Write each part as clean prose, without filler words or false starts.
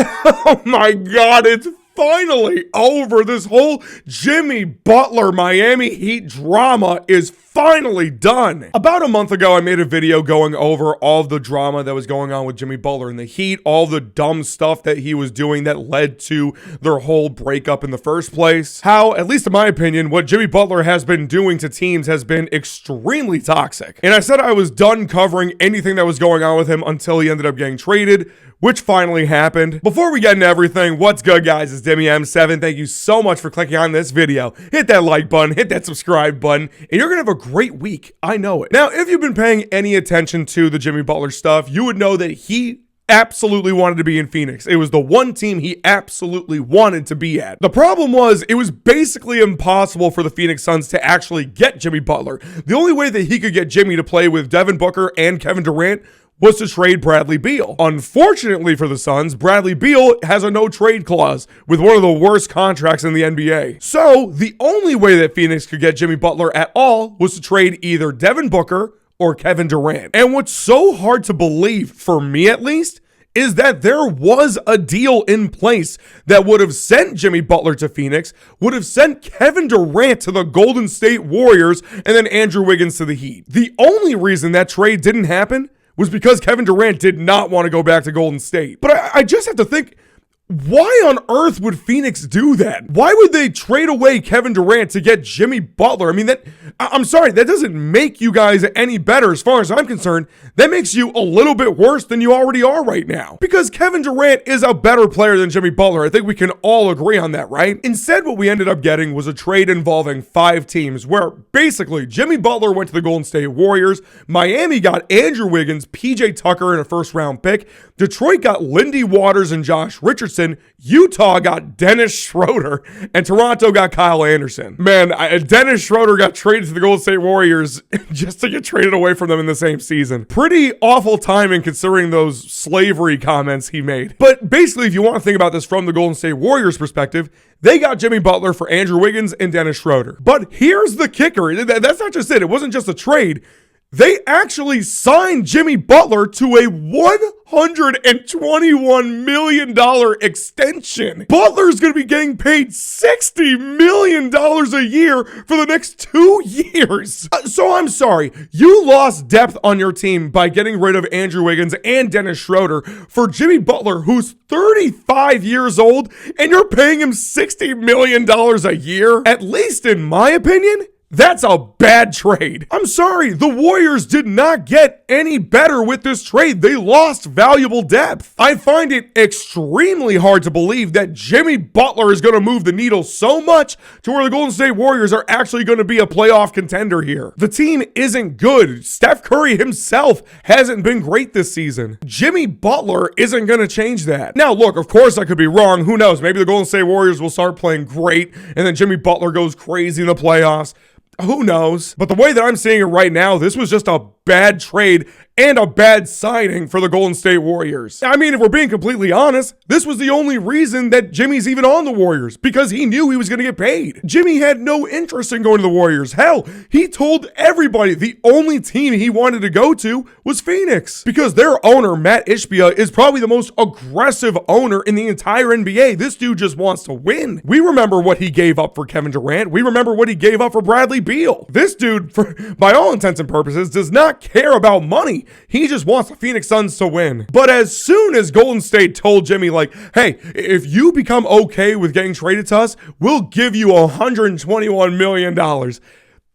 Oh my God, it's finally over. This whole Jimmy Butler Miami Heat drama is finally done. About a month ago, I made a video going over all of the drama that was going on with Jimmy Butler and the Heat, all the dumb stuff that he was doing that led to their whole breakup in the first place. How, at least in my opinion, what Jimmy Butler has been doing to teams has been extremely toxic. And I said I was done covering anything that was going on with him until he ended up getting traded, which finally happened. Before we get into everything, what's good, guys? It's Demi M7. Thank you so much for clicking on this video. Hit that like button, hit that subscribe button, and you're gonna have a great week. I know it. Now, if you've been paying any attention to the Jimmy Butler stuff, you would know that he absolutely wanted to be in Phoenix. It was the one team he absolutely wanted to be at. The problem was, it was basically impossible for the Phoenix Suns to actually get Jimmy Butler. The only way that he could get Jimmy to play with Devin Booker and Kevin Durant was to trade Bradley Beal. Unfortunately for the Suns, Bradley Beal has a no-trade clause with one of the worst contracts in the NBA. So, the only way that Phoenix could get Jimmy Butler at all was to trade either Devin Booker or Kevin Durant. And what's so hard to believe, for me at least, is that there was a deal in place that would have sent Jimmy Butler to Phoenix, would have sent Kevin Durant to the Golden State Warriors, and then Andrew Wiggins to the Heat. The only reason that trade didn't happen was because Kevin Durant did not want to go back to Golden State. But I just have to think, why on earth would Phoenix do that? Why would they trade away Kevin Durant to get Jimmy Butler? I mean, I'm sorry, that doesn't make you guys any better as far as I'm concerned. That makes you a little bit worse than you already are right now. Because Kevin Durant is a better player than Jimmy Butler. I think we can all agree on that, right? Instead, what we ended up getting was a trade involving 5 teams where basically Jimmy Butler went to the Golden State Warriors, Miami got Andrew Wiggins, PJ Tucker, and a first-round pick, Detroit got Lindy Waters and Josh Richardson, Utah got Dennis Schroeder, and Toronto got Kyle Anderson. Man, Dennis Schroeder got traded to the Golden State Warriors just to get traded away from them in the same season. Pretty awful timing considering those slavery comments he made. But basically, if you want to think about this from the Golden State Warriors perspective, they got Jimmy Butler for Andrew Wiggins and Dennis Schroeder. But here's the kicker. That's not just it. It wasn't just a trade. They actually signed Jimmy Butler to a $121 million extension. Butler's going to be getting paid $60 million a year for the next 2 years. So I'm sorry, you lost depth on your team by getting rid of Andrew Wiggins and Dennis Schroeder for Jimmy Butler, who's 35 years old, and you're paying him $60 million a year. At least in my opinion, that's a bad trade. I'm sorry, the Warriors did not get any better with this trade. They lost valuable depth. I find it extremely hard to believe that Jimmy Butler is going to move the needle so much to where the Golden State Warriors are actually going to be a playoff contender here. The team isn't good. Steph Curry himself hasn't been great this season. Jimmy Butler isn't going to change that. Now, look, of course I could be wrong. Who knows? Maybe the Golden State Warriors will start playing great, and then Jimmy Butler goes crazy in the playoffs. Who knows? But the way that I'm seeing it right now, this was just a bad trade and a bad signing for the Golden State Warriors. I mean, if we're being completely honest, this was the only reason that Jimmy's even on the Warriors, because he knew he was going to get paid. Jimmy had no interest in going to the Warriors. Hell, he told everybody the only team he wanted to go to was Phoenix, because their owner, Matt Ishbia, is probably the most aggressive owner in the entire NBA. This dude just wants to win. We remember what he gave up for Kevin Durant. We remember what he gave up for Bradley Beal. This dude, by all intents and purposes, does not care about money. He just wants the Phoenix Suns to win. But as soon as Golden State told Jimmy, like, hey, if you become okay with getting traded to us, we'll give you $121 million.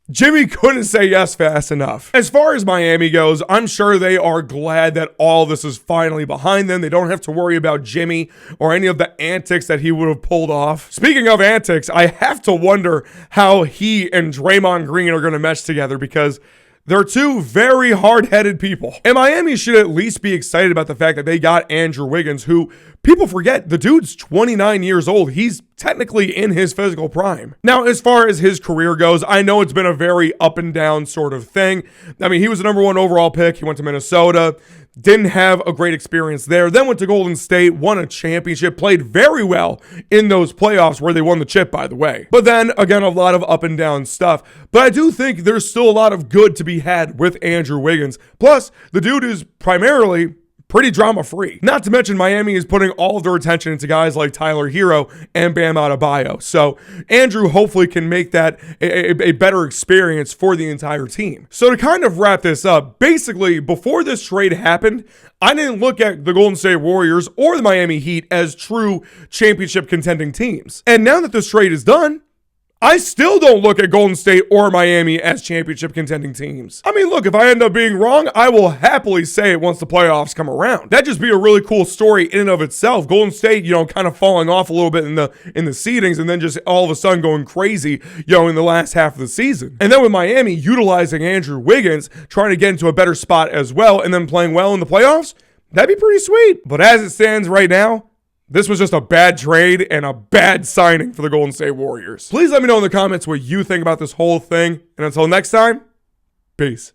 Jimmy couldn't say yes fast enough. As far as Miami goes, I'm sure they are glad that all this is finally behind them. They don't have to worry about Jimmy or any of the antics that he would have pulled off. Speaking of antics, I have to wonder how he and Draymond Green are going to mesh together, because they're two very hard-headed people. And Miami should at least be excited about the fact that they got Andrew Wiggins, who, people forget, the dude's 29 years old. He's technically in his physical prime. Now, as far as his career goes, I know it's been a very up and down sort of thing. I mean, he was the #1 overall pick. He went to Minnesota. Didn't have a great experience there. Then went to Golden State, won a championship, played very well in those playoffs where they won the chip, by the way. But then, again, a lot of up and down stuff. But I do think there's still a lot of good to be had with Andrew Wiggins. Plus, the dude is primarily pretty drama-free. Not to mention Miami is putting all of their attention into guys like Tyler Hero and Bam Adebayo. So Andrew hopefully can make that a better experience for the entire team. So to kind of wrap this up, basically before this trade happened, I didn't look at the Golden State Warriors or the Miami Heat as true championship contending teams. And now that this trade is done, I still don't look at Golden State or Miami as championship contending teams. I mean, look, if I end up being wrong, I will happily say it once the playoffs come around. That'd just be a really cool story in and of itself. Golden State, kind of falling off a little bit in the seedings and then just all of a sudden going crazy, in the last half of the season. And then with Miami utilizing Andrew Wiggins, trying to get into a better spot as well, and then playing well in the playoffs, that'd be pretty sweet. But as it stands right now, this was just a bad trade and a bad signing for the Golden State Warriors. Please let me know in the comments what you think about this whole thing. And until next time, peace.